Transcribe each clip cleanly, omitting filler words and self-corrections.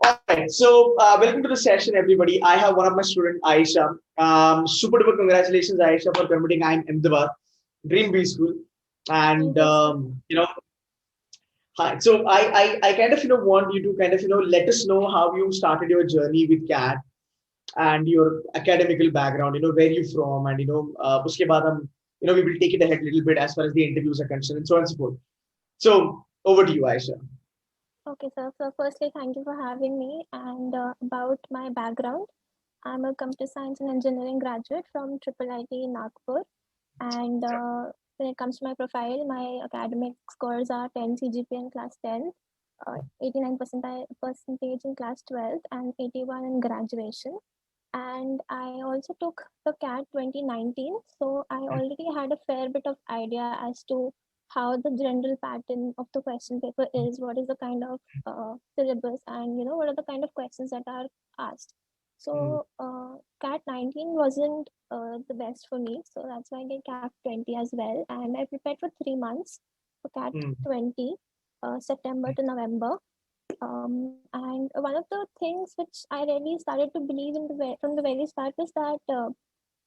All right, so welcome to the session, everybody. I have one of my students, Aisha. Super duper congratulations, Aisha, for converting IIM Ahmedabad, Dream B School. And, Thank you, sir. hi. So I kind of, want you to kind of, let us know how you started your journey with CAT and your academical background, where you from, and, uske baad hum, we will take it ahead a little bit as far as the interviews are concerned and so on and so forth. So over to you, Aisha. Okay, sir. So, firstly, thank you for having me. And about my background, I'm a computer science and engineering graduate from Triple IT Nagpur. And when it comes to my profile, my academic scores are 10 CGPA in class 10, 89 percentage in class 12, and 81 in graduation. And I also took the CAT 2019, so I already had a fair bit of idea as to how the general pattern of the question paper is, what is the kind of syllabus, and what are the kind of questions that are asked. So CAT 19 wasn't the best for me, so that's why I did CAT 20 as well, and I prepared for 3 months for CAT Mm, 20, September to November. And one of the things which I really started to believe from the very start is that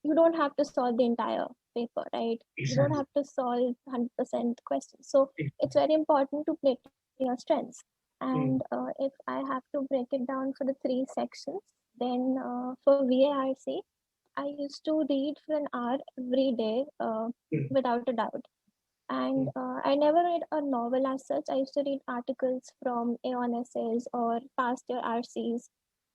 you don't have to solve the entire paper, right? You don't exactly. have to solve 100% questions. So it's very important to play to your strengths. And Mm, if I have to break it down for the three sections, then for VARC, I used to read for an hour every day mm, without a doubt. And mm, I never read a novel as such. I used to read articles from Aeon essays or past year RCs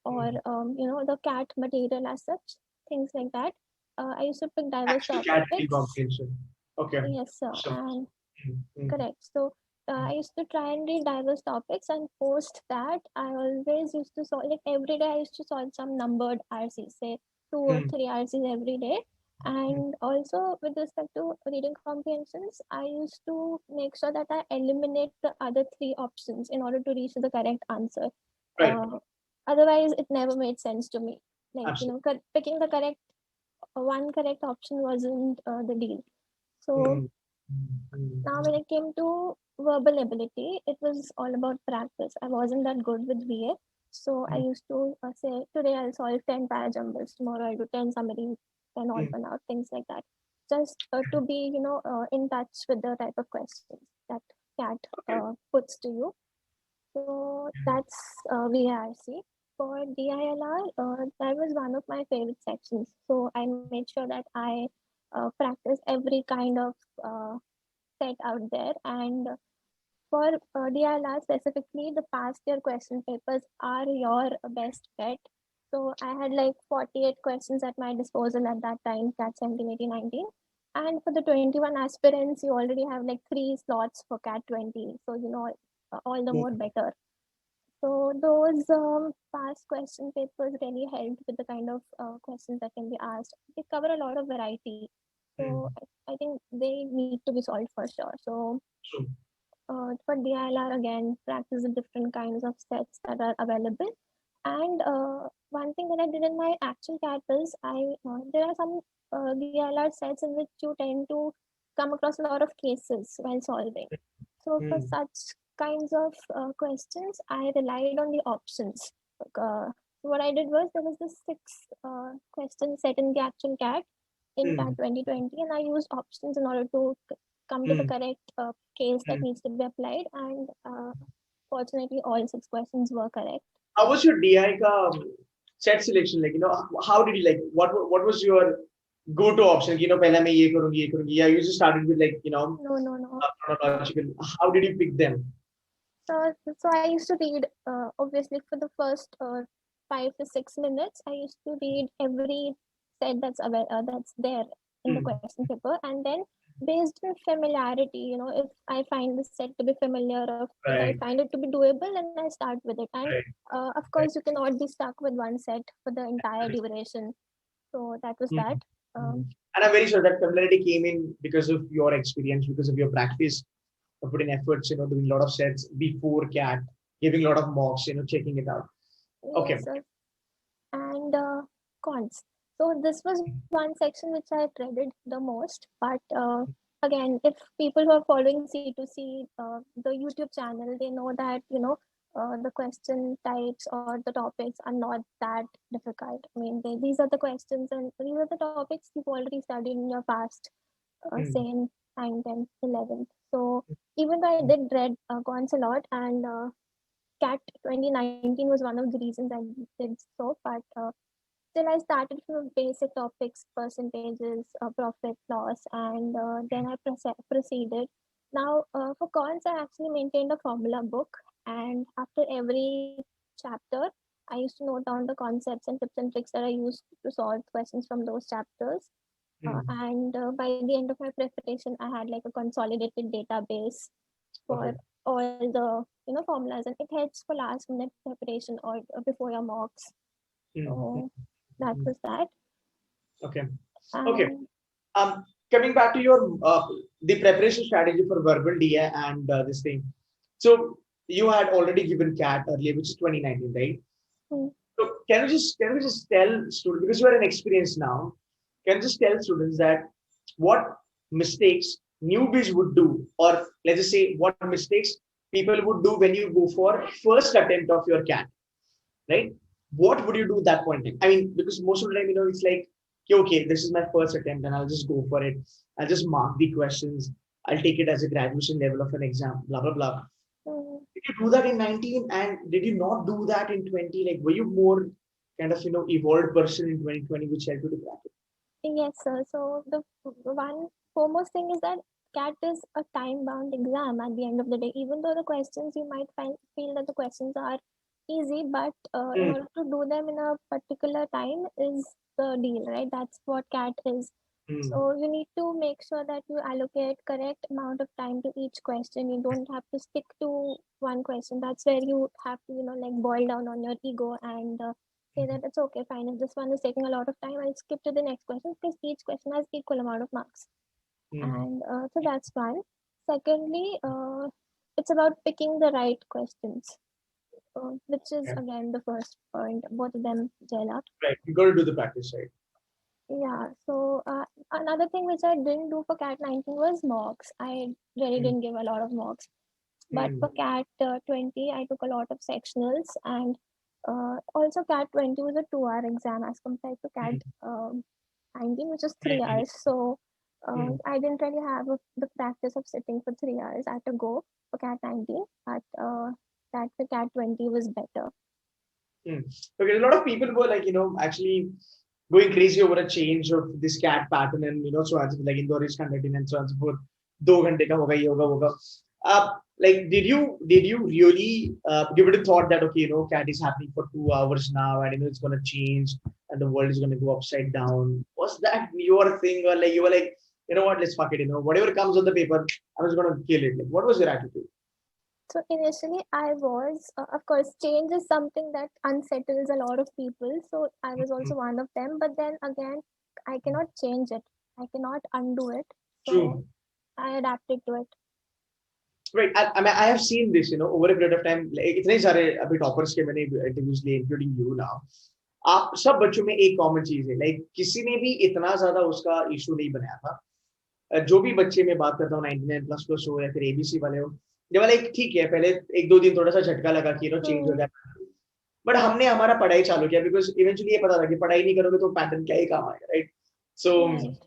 or mm. the cat material as such, things like that. I used to pick diverse Actually, cat reading topics. comprehension. Okay. Yes, sir. So, And mm, mm, correct. So I used to try and read diverse topics, and post that, I always used to solve, like every day, I used to solve some numbered RCs, say two or mm, three RCs every day. mm. And also, with respect to reading comprehensions, I used to make sure that I eliminate the other three options in order to reach the correct answer. Right. Uh, Otherwise, it never made sense to me. Like, Absolutely. picking the one correct option wasn't the deal. So Mm, mm, mm, now, when it came to verbal ability, it was all about practice. I wasn't that good with VA. So I mm, used to say, today I'll solve 10 parajumbles, tomorrow I'll do 10 summary, 10 odd mm. one out, things like that. Just to be, in touch with the type of questions that CAT Okay. puts to you. So that's VARC. For DILR, that was one of my favorite sections. So I made sure that I practice every kind of uh, set out there. And for DILR specifically, the past year question papers are your best bet. So I had like 48 questions at my disposal at that time, CAT 17, 18, 19. And for the 21 aspirants, you already have like three slots for CAT 20. So, all the Mm, more better. So those past question papers really helped with the kind of questions that can be asked. They cover a lot of variety. So mm. I think they need to be solved for sure. So True. for DILR again, practice the different kinds of sets that are available. And one thing that I did in my actual CAT is there are some DILR sets in which you tend to come across a lot of cases while solving. So for Mm, such kinds of questions, I relied on the options. What I did was there was this six question set in the actual CAT in CAT mm, 2020, and I used options in order to come to the mm, correct case that mm. needs to be applied. And fortunately, all six questions were correct. How was your DI ka set selection? Like, how did you like, what was your go-to option? पहले मैं ये करूँगी. Yeah, you just started with like, No, no, no. chronological. How did you pick them? So I used to read, obviously, for the first 5 to 6 minutes, I used to read every set that's there in the Mm, question paper, and then based on familiarity, if I find the set to be familiar, or if I right, find it to be doable, and I start with it. And right, of right. course, you cannot be stuck with one set for the entire duration. So that was Mm, that. mm. Um, And I'm very sure that familiarity came in because of your experience, because of your practice, of putting efforts, doing a lot of sets before CAT, giving a lot of mocks, checking it out. Okay. yes, and cons. So this was one section which I dreaded the most. But again, if people who are following C2C, the YouTube channel, they know that the question types or the topics are not that difficult. I mean, these are the questions and these are the topics you've already studied in your past, say Hmm. in 9th, 10th, 11th. So even though I did read Quants a lot, and CAT 2019 was one of the reasons I did so, but still I started from basic topics, percentages, profit, loss, and then I proceeded. Now, for cons, I actually maintained a formula book, and after every chapter, I used to note down the concepts and tips and tricks that I used to solve questions from those chapters. Hmm. And by the end of my preparation, I had like a consolidated database for Okay. all the formulas, and it helps for last minute preparation or before your mocks. Hmm. So that Hmm. was that. Okay. Okay. And Um, Coming back to your the preparation strategy for verbal DI and this thing. So you had already given CAT earlier, which is 2019, right? mm, So can we just tell students, because you are an experienced now, can you just tell students that what mistakes newbies would do, or let's just say what mistakes people would do when you go for first attempt of your CAT, right? What would you do at that point in time? I mean, because most of the time, it's like, okay, this is my first attempt and I'll just go for it. I'll just mark the questions. I'll take it as a graduation level of an exam, blah, blah, blah. mm, Did you do that in 19 and did you not do that in 20? Like, were you more kind of, evolved person in 2020, which helped you to crack it? yes, sir. So the one foremost thing is that CAT is a time bound exam at the end of the day. Even though the questions you might feel that the questions are easy, but in Mm, order to do them in a particular time is the deal, right? That's what CAT is. mm, So you need to make sure that you allocate correct amount of time to each question. You don't have to stick to one question. That's where you have to, like boil down on your ego and say that it's okay, fine. If this one is taking a lot of time, I'll skip to the next question because each question has equal amount of marks. mm. And so that's one. Secondly, it's about picking the right questions, which is Okay. again the first point. Both of them gel up. Right. You got to do the practice, right? Yeah, so another thing which I didn't do for CAT 19 was mocks. I really Mm, didn't give a lot of mocks. But mm, for CAT 20, I took a lot of sectionals, and also CAT 20 was a 2 hour exam as compared to CAT mm, 19, which is three mm, hours. So mm, I didn't really have the practice of sitting for 3 hours. I had to go for CAT 19, but that for CAT 20 was better. mm. Okay, a lot of people were like, actually going crazy over a change of this cat pattern and so on, like Indore is conducting and so on and so forth. 2 घंटे का होगा ये होगा. Like did you really give it a thought that okay, cat is happening for 2 hours now and it's gonna change and the world is gonna go upside down? Was that your thing, or like you were like, what, let's fuck it, whatever comes on the paper, I'm just gonna kill it? Like, what was your attitude? So initially, I was, of course, change is something that unsettles a lot of people. So I was Mm, also one of them. But then again, I cannot change it. I cannot undo it. So true. I adapted to it. Right. I mean, I have seen this, over a period of time. Like, इतने सारे अभी toppers के मैंने interviews लिए, including you now. आप सब बच्चों में एक कॉमन चीज है, लाइक किसी ने भी इतना ज्यादा उसका इशू नहीं बनाया था। जो भी बच्चे मैं बात करता हूँ 99 प्लस हो या फिर एबीसी वाले हो, जब लाइक ठीक है, पहले 1-2 दिन थोड़ा सा झटका लगा कि चेंज हो Hmm. गया, बट हमने हमारा पढ़ाई चालू किया बिकॉज इवेंचुअली ये पता था कि पढ़ाई नहीं करोगे तो पैटर्न क्या ही काम आएगा, right? So Right.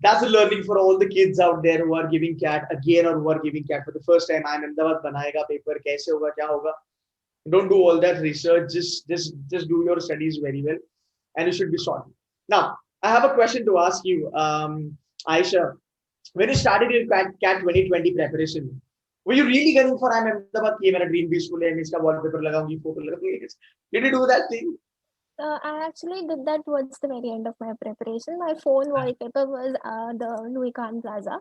that's a learning for all the kids out there who are giving cat again or who are giving cat for the first time. I'm Ahmedabad बनाएगा पेपर, कैसे होगा, क्या होगा? Don't do all that research. Just do your studies very well, and you should be sorted. Now, I have a question to ask you, Aisha. When you started your CAT 2020 preparation, were you really gunning for I'm Ahmedabad? कि मेरा dream भी school है, मैं इसका wallpaper लगाऊंगी, photo लगाऊंगी? Did you do that thing? I actually did that towards the very end of my preparation. My phone wallpaper was the Louis Khan Plaza.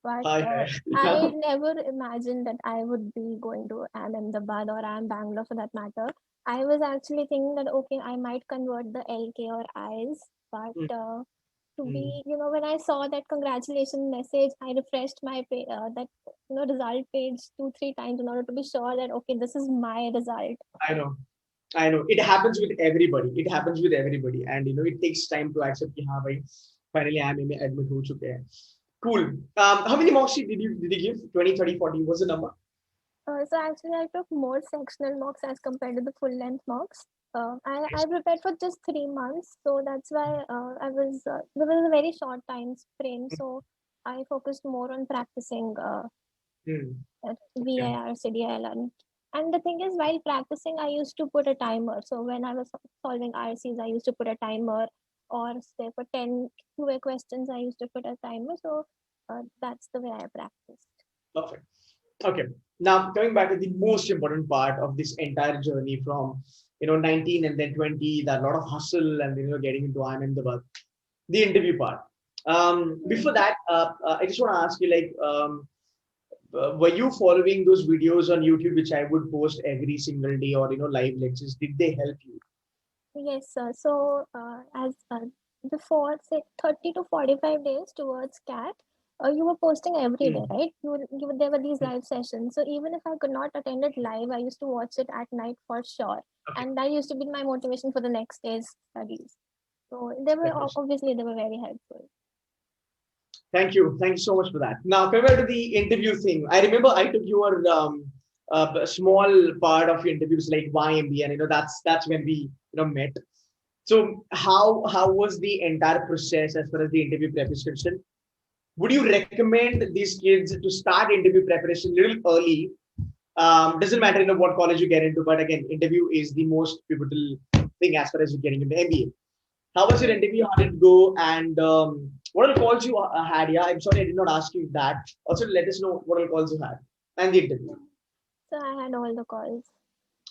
But Hi, hi. I never imagined that I would be going to Ahmedabad or Bangalore for that matter. I was actually thinking that okay, I might convert the LK or Is, but to be, when I saw that congratulations message, I refreshed my that result page 2 3 times in order to be sure that okay, this is my result. I know. I know it happens with everybody. It happens with everybody, and it takes time to accept कि हाँ भाई, finally IIM में admit हो चुके हैं. Cool. How many marks did you give? 20, 30, 40? What's the number? So actually, I took more sectional mocks as compared to the full length mocks. I prepared for just 3 months, so that's why there was a very short time frame. So I focused more on practicing Hmm. Okay. VAR, CDIL, and the thing is, while practicing, I used to put a timer. So when I was solving RCs, I used to put a timer, or say for 10 QA questions, I used to put a timer. So that's the way I practiced. Perfect. Okay. Now coming back to the most important part of this entire journey from 19 and then 20, that lot of hustle and getting into Ahmedabad, the interview part. Before Mm. that, I just want to ask you, like, were you following those videos on YouTube which I would post every single day, or live lectures? Did they help you? Yes, sir. So, as before, say 30 to 45 days towards CAT, you were posting every day, Hmm. right? There were these live sessions. So, even if I could not attend it live, I used to watch it at night for sure. Okay, And that used to be my motivation for the next day's studies. So, they were that was. obviously they were very helpful. Thank you. Thank you so much for that. Now, coming back to the interview thing, I remember I took your small part of your interviews like YMB, and that's when we met. So how was the entire process as far as the interview prep is concerned? Would you recommend these kids to start interview preparation a little early? Doesn't matter what college you get into, but again, interview is the most pivotal thing as far as you're getting into MBA. How was your Mm. interview? How did it go? And what all calls you had? Yeah, I'm sorry I did not ask you that. Also, let us know what all calls you had and the interview. So, I had all the calls.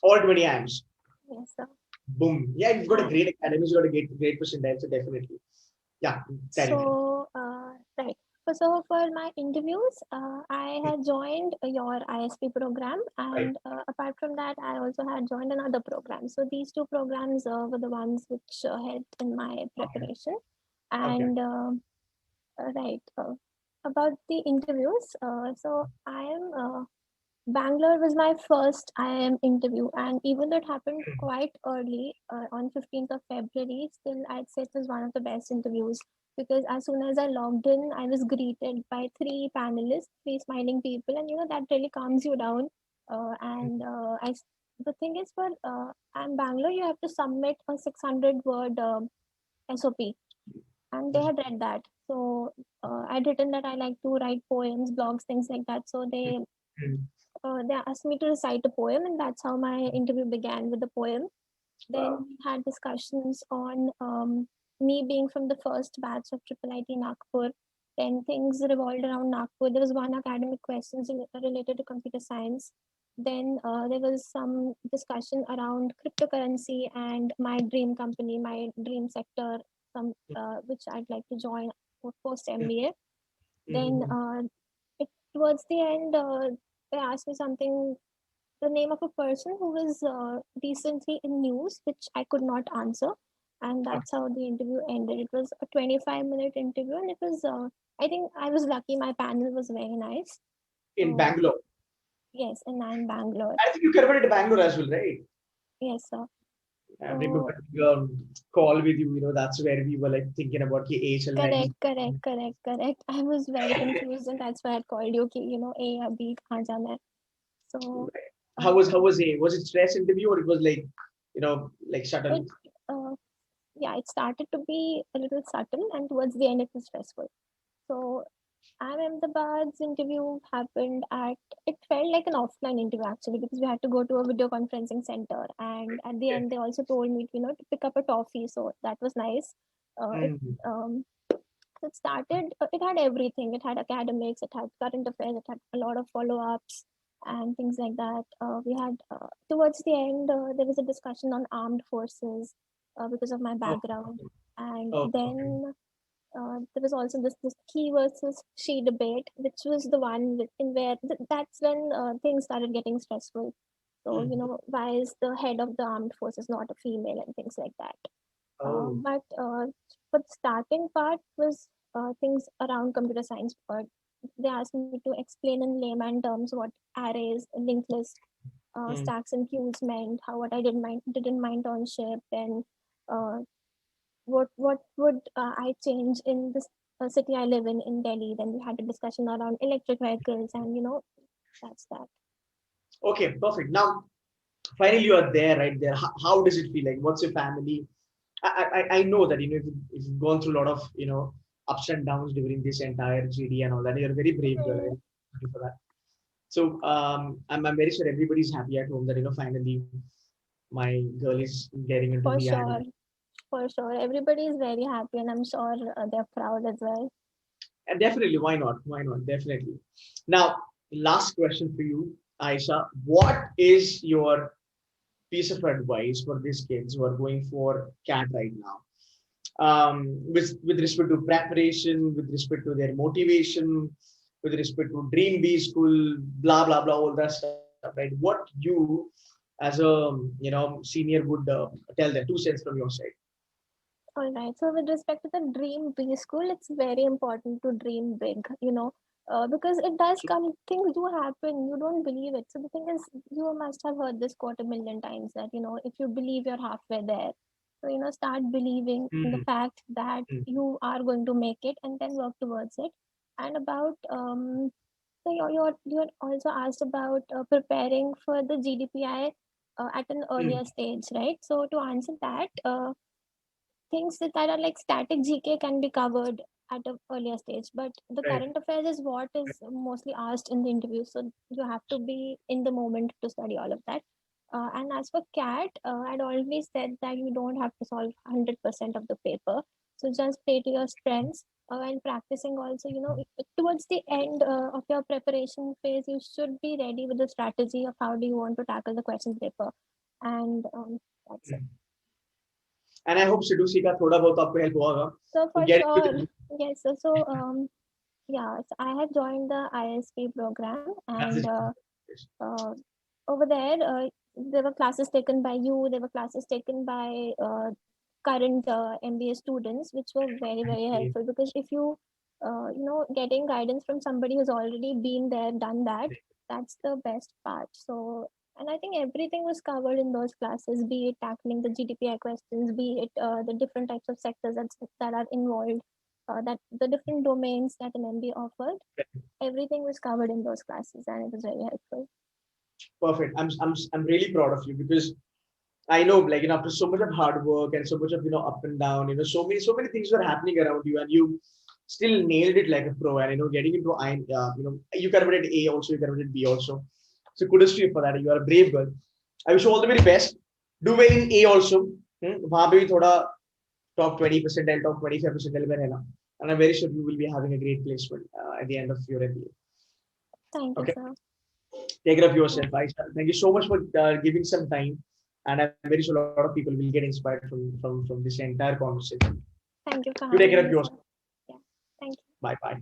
All 20 IMs. Yes, sir. Boom. Yeah, you've got a And great academy. You've got a great percentile. So definitely. Yeah, carry on. so, right. So for my interviews, I had joined your ISP program, Right. and apart from that, I also had joined another program. So these two programs were the ones which helped in my Okay. preparation. Okay. And right, about the interviews, so I am Bangalore was my first IIM interview, and even though it happened quite early on 15th of February, still I'd say it was one of the best interviews because as soon as I logged in, I was greeted by three panelists, three smiling people, and that really calms you down. The thing is, for and Bangalore, you have to submit a 600-word SOP, and they had read that. So I'd written that I like to write poems, blogs, things like that. So they asked me to recite a poem, and that's how my interview began with the poem. Then Wow. we had discussions on me being from the first batch of Triple IT Nagpur. Then things revolved around Nagpur. There was one academic questions related to computer science. Then there was some discussion around cryptocurrency and my dream company, my dream sector, some which I'd like to join post MBA. Then towards the end, they asked me something, the name of a person who was recently in news, which I could not answer. And that's how the interview ended. It was a 25-minute interview, and it was, I think I was lucky. My panel was very nice. In So, Bangalore. yes, and I'm Bangalore. I think you converted to Bangalore as well, right? Yes, sir. I remember So, call with you. That's where we were like thinking about ki AHL correct, ranking. correct, correct, correct. I was very confused, and that's why I called you, A or B, kahan jana hai. So, uh, How was it? Was it stress interview or it was like like shuttle? it, uh, yeah, it started to be a little subtle, and towards the end, it was stressful. So Ahmedabad's interview happened at, it felt like an offline interview actually because we had to go to a video conferencing center, and at the Okay. end they also told me to pick up a toffee, so that was nice. It Mm. it started, it had everything. It had academics, it had current affairs, it had a lot of follow-ups and things like that. We had towards the end there was a discussion on armed forces because of my Oh, background, and oh, okay. then there was also this he versus she debate, which was the one in where that's when things started getting stressful. So Mm. why is the head of the armed forces not a female and things like that. Oh. But the starting part was things around computer science. But they asked me to explain in layman terms what arrays, linked list, Mm. stacks and queues meant, how what I didn't mind on ship, and uh, what would I change in this city I live in Delhi. Then we had a discussion around electric vehicles, and that's that. Okay, perfect. Now, finally, you are there, right there. How does it feel like? What's your family? I know that if you've gone through a lot of ups and downs during this entire GD and all that. You're a very brave girl. I Hmm. really thank you for that. So I'm very sure everybody's happy at home that finally my girl is getting into For the IIM. sure, for sure. Everybody is very happy, and I'm sure they're proud as well. And definitely, why not? Why not? Definitely. Now, last question for you, Aisha. What is your piece of advice for these kids who are going for CAT right now? With respect to preparation, with respect to their motivation, with respect to dream B school, blah blah blah, all that stuff, right? What you as a senior would tell them? 2 cents from your side. All right. So, with respect to the dream B school, it's very important to dream big, because it does come, things do happen. You don't believe it. So, the thing is, you must have heard this quote a million times that, if you believe you're halfway there. So, start believing in the Mhm. fact that you are going to make it and then work towards it. And about, so you're also asked about preparing for the GDPI at an Mhm. earlier stage, right? So, to answer that, things that are like static GK can be covered at an earlier stage, but the Right. current affairs is what is mostly asked in the interview. So you have to be in the moment to study all of that. And as for CAT, I'd always said that you don't have to solve 100% of the paper. So just play to your strengths and practicing also, towards the end of your preparation phase, you should be ready with the strategy of how do you want to tackle the questions paper. And that's it. Mhm. And I hope Sidhu ka thoda bahut aapko help हुआ होगा So to for get into sure, the. yes. Yeah, so I have joined the ISP program, and That's it. uh, over there, there were classes taken by you. There were classes taken by current MBA students, which were very very helpful because if you getting guidance from somebody who's already been there, done that, that's the best part. So. And I think everything was covered in those classes, be it tackling the GDPI questions, be it the different types of sectors that are involved, that the different domains that an MBA offered, everything was covered in those classes, and it was very helpful. Perfect. I'm really proud of you because I know, like, after so much of hard work and so much of, up and down, so many things were happening around you, and you still nailed it like a pro. And, getting into you converted A also, you converted B also. So kudos to you for that. You are a brave girl. I wish you all the very best. Do well in A also. वहाँ पे भी थोड़ा top 20% and top 25% में रहना. And I'm very sure you will be having a great placement at the end of your MBA. Thank you, Okay. sir. Take care of Yeah. yourself. Thank you so much for giving some time. And I'm very sure a lot of people will get inspired from this entire conversation. Thank you for You take care having of me, yourself. sir. Yeah. Thank you. Bye bye.